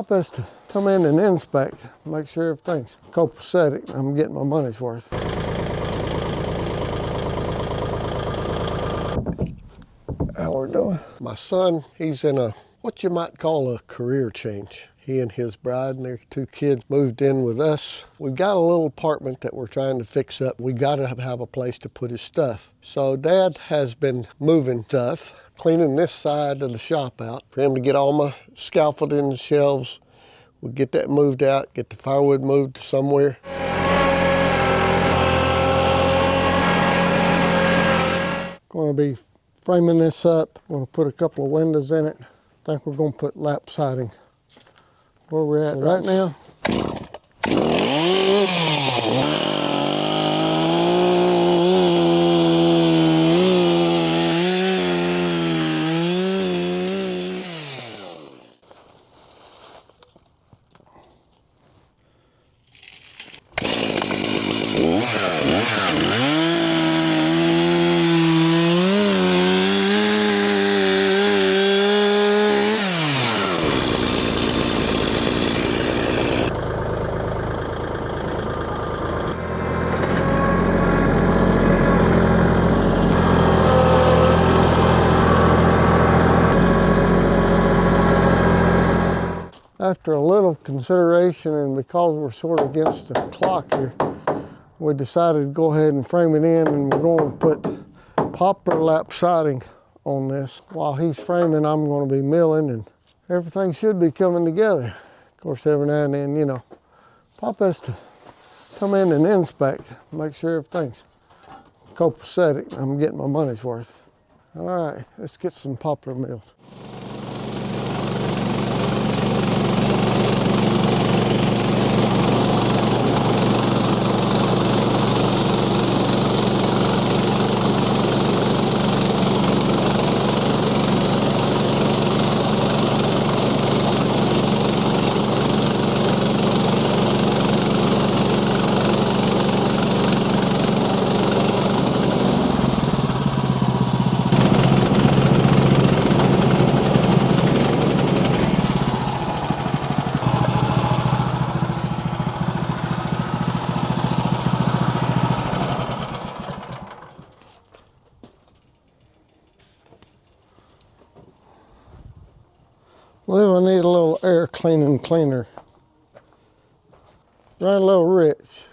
Pop has to come in and inspect, make sure everything's copacetic. I'm getting my money's worth. How we're doing? My son, he's in a, what you might call a career change. He and his bride and their 2 kids moved in with us. We've got a little apartment that we're trying to fix up. We got to have a place to put his stuff. So Dad has been moving stuff, cleaning this side of the shop out for him to get all my scaffolding and shelves. We'll get that moved out, get the firewood moved to somewhere. Going to be framing this up. Going to put a couple of windows in it. I think we're going to put lap siding. Where we're at right now. After a little consideration, and because we're sort of against the clock here, we decided to go ahead and frame it in, and we're going to put poplar lap siding on this. While he's framing, I'm going to be milling, and everything should be coming together. Of course, every now and then, you know, Pop has to come in and inspect, make sure everything's copacetic. I'm getting my money's worth. All right, let's get some poplar milled. Well, I need a little air cleaning cleaner. Run a little rich.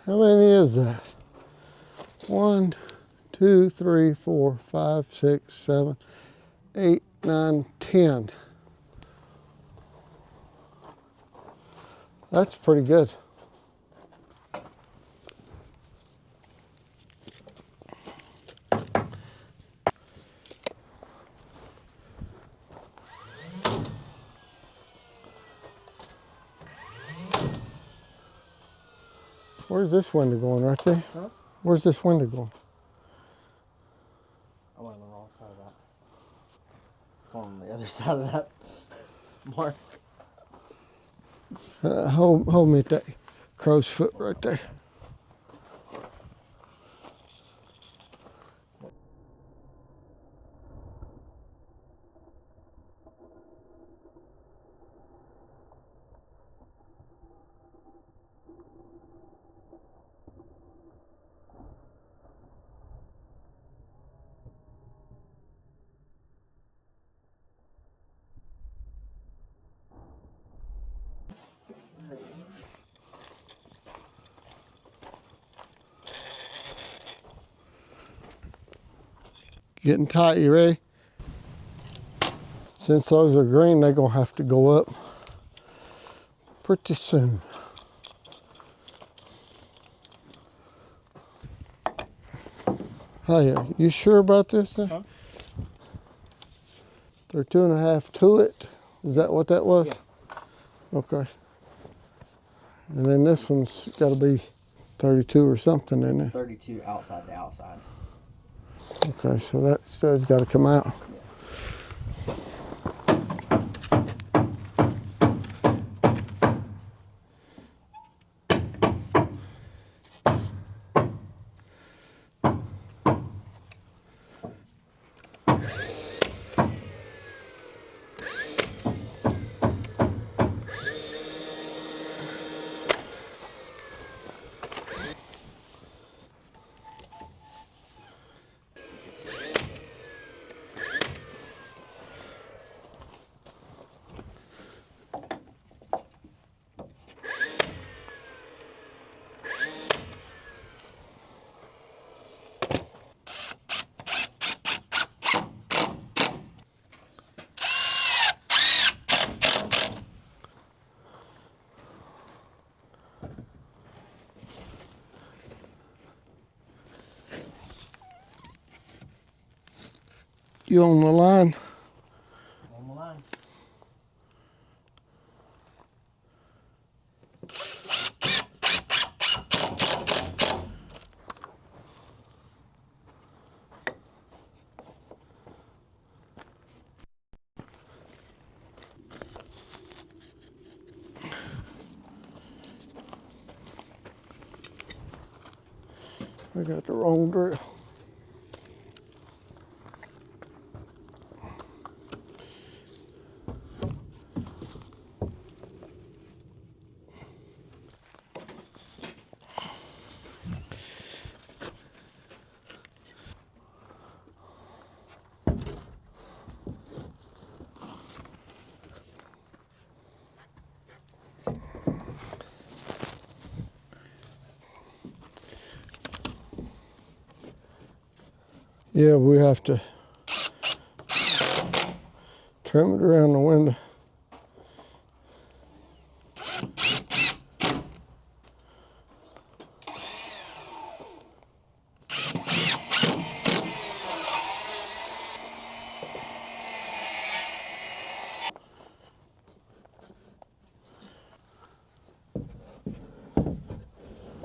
How many is that? 1, 2, 3, 4, 5, 6, 7, 8, 9, 10. That's pretty good. Where's this window going? Right there? Huh? Where's this window going? I went on the wrong side of that. Going on the other side of that mark. Hold me at that crow's foot right there. Getting tight, you ready? Since those are green, they're gonna have to go up pretty soon. Hey, you sure about this then? Huh? They're 2.5 to it. Is that what that was? Yeah. Okay. And then this one's gotta be 32 or something in there. 32 outside to outside. Okay, so that stud's gotta come out. You on the line? On the line. I got the wrong drill. Yeah, we have to trim it around the window.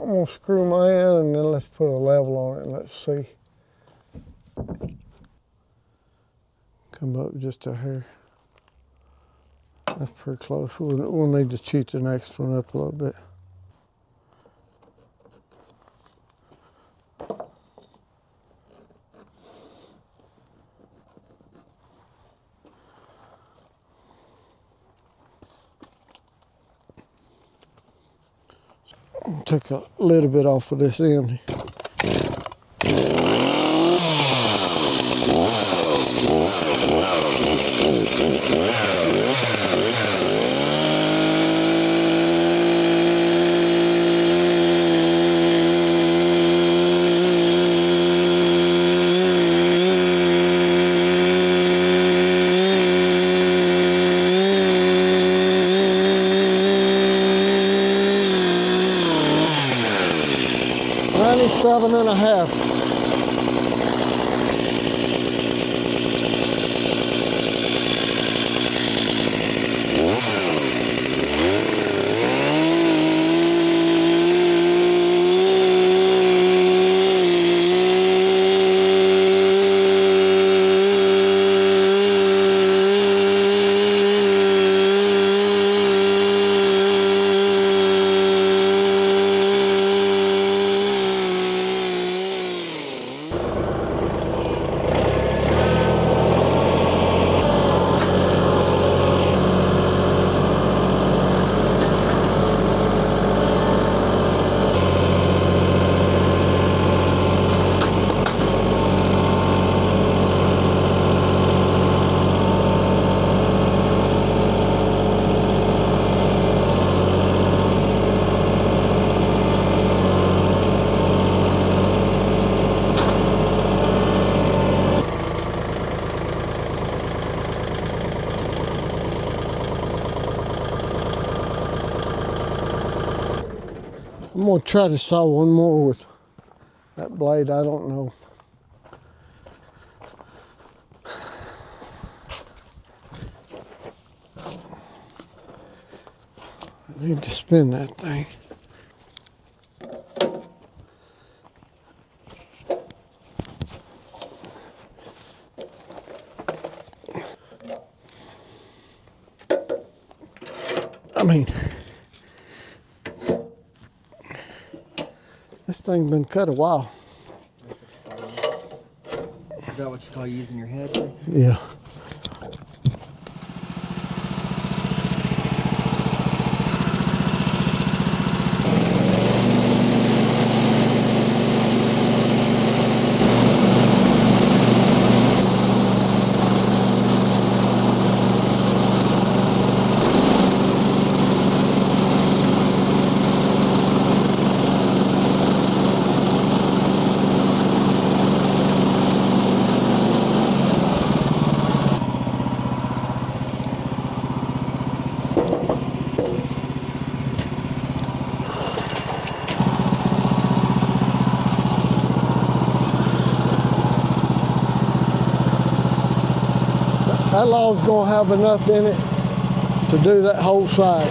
I'm gonna screw my end and then let's put a level on it and let's see. Come up just a hair. That's pretty close. We'll need to cheat the next one up a little bit. Take a little bit off of this end. 7.5. I'm gonna try to saw one more with that blade. I don't know. I need to spin that thing. I mean, this thing's been cut a while. Is that what you call using your head? Right? Yeah. That log's gonna have enough in it to do that whole side.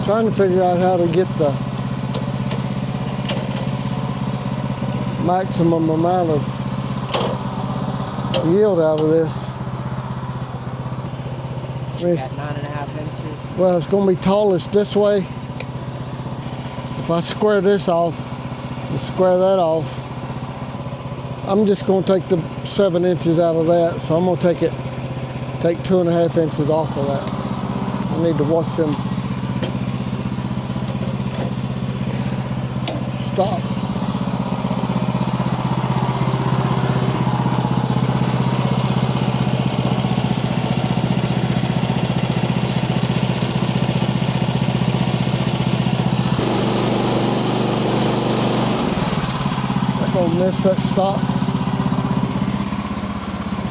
Trying to figure out how to get the maximum amount of yield out of this. You got 9.5 inches. Well, it's going to be tallest this way. If I square this off and square that off, I'm just going to take the 7 inches out of that. So I'm going to take 2.5 inches off of that. I need to watch them stop. I'm gonna miss that stop.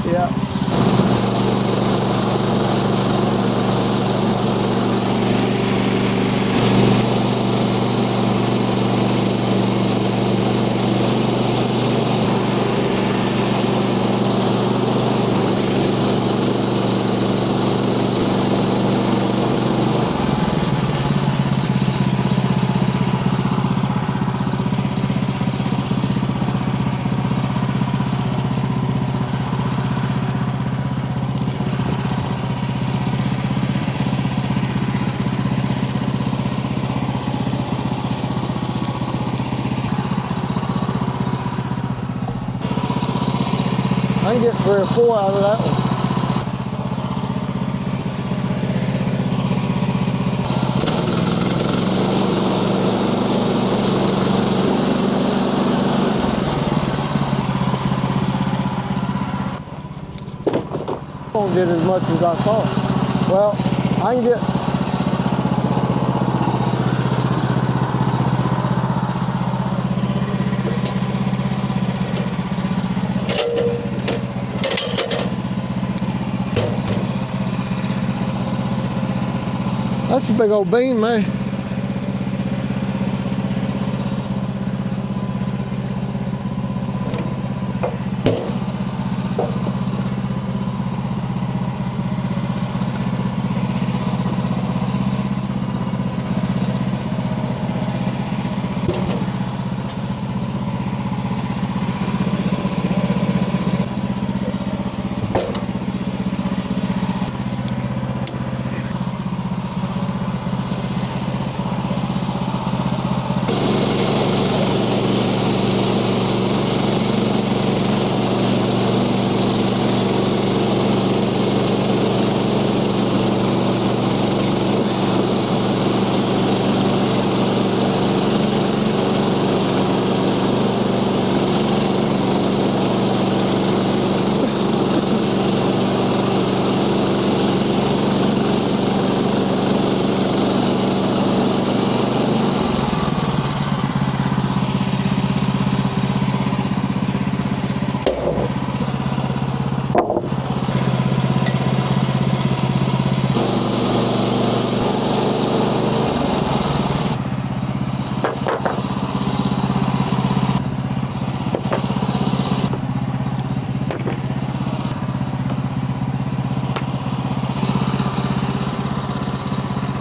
Yeah. I can get 3 or 4 out of that one. Won't get as much as I thought. Well, I can get that's a big old beam, man.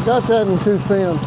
Got that in too thin.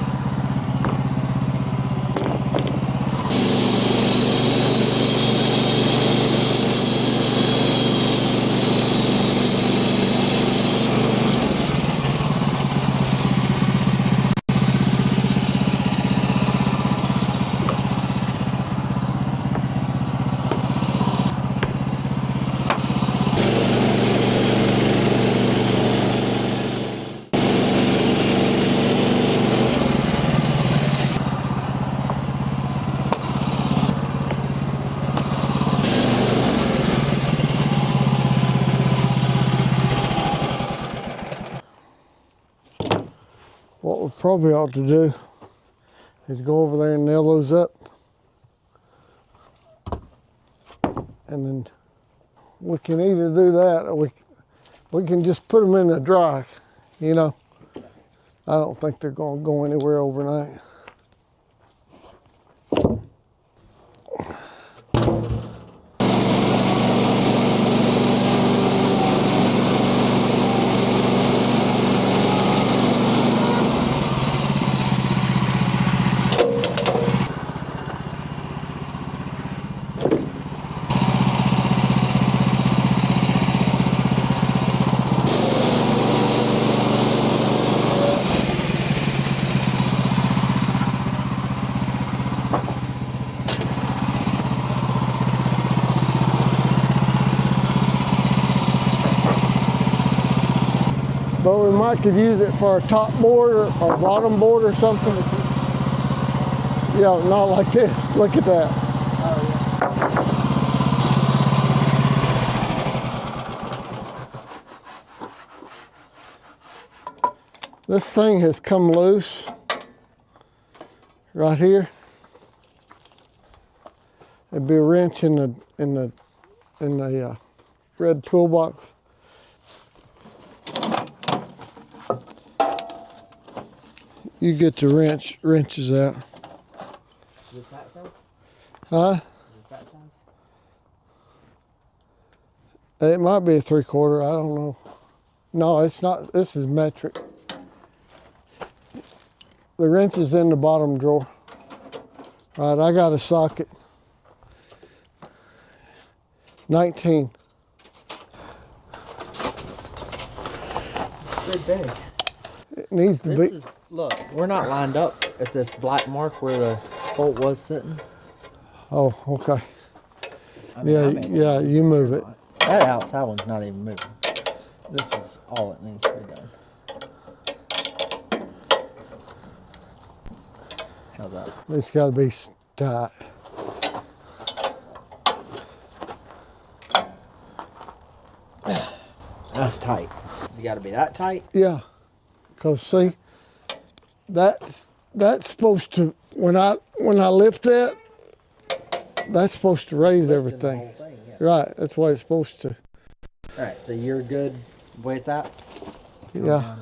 What we probably ought to do is go over there and nail those up. And then we can either do that or we can just put them in the dry, you know. I don't think they're going to go anywhere overnight. But we might could use it for a top board or bottom board or something. Yeah, not like this. Look at that. Oh, yeah. This thing has come loose right here. There'd be a wrench in the red toolbox. You get the wrenches out. Is it that size? Huh? Is it that size? It might be a 3/4, I don't know. No, it's not, this is metric. The wrench is in the bottom drawer. All right, I got a socket. 19. It's pretty big. It needs to be. Look, we're not lined up at this black mark where the bolt was sitting. Oh, okay. I mean, Yeah, you move it. That outside one's not even moving. This is all that needs to be done. How's that? It's got to be tight. That's tight. You got to be that tight? Yeah, cause see, that's supposed to when I lift that, that's supposed to raise Lifting the everything. whole thing, yeah. Right, that's what it's supposed to. All right, so you're good the way it's at? Yeah.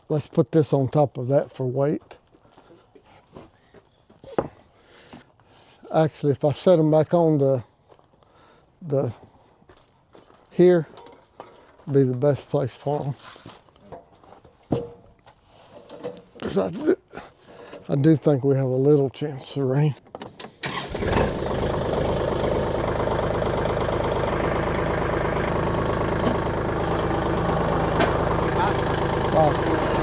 Let's put this on top of that for weight. Actually, if I set them back on the here, be the best place for them. Because I do think we have a little chance of rain. Wow.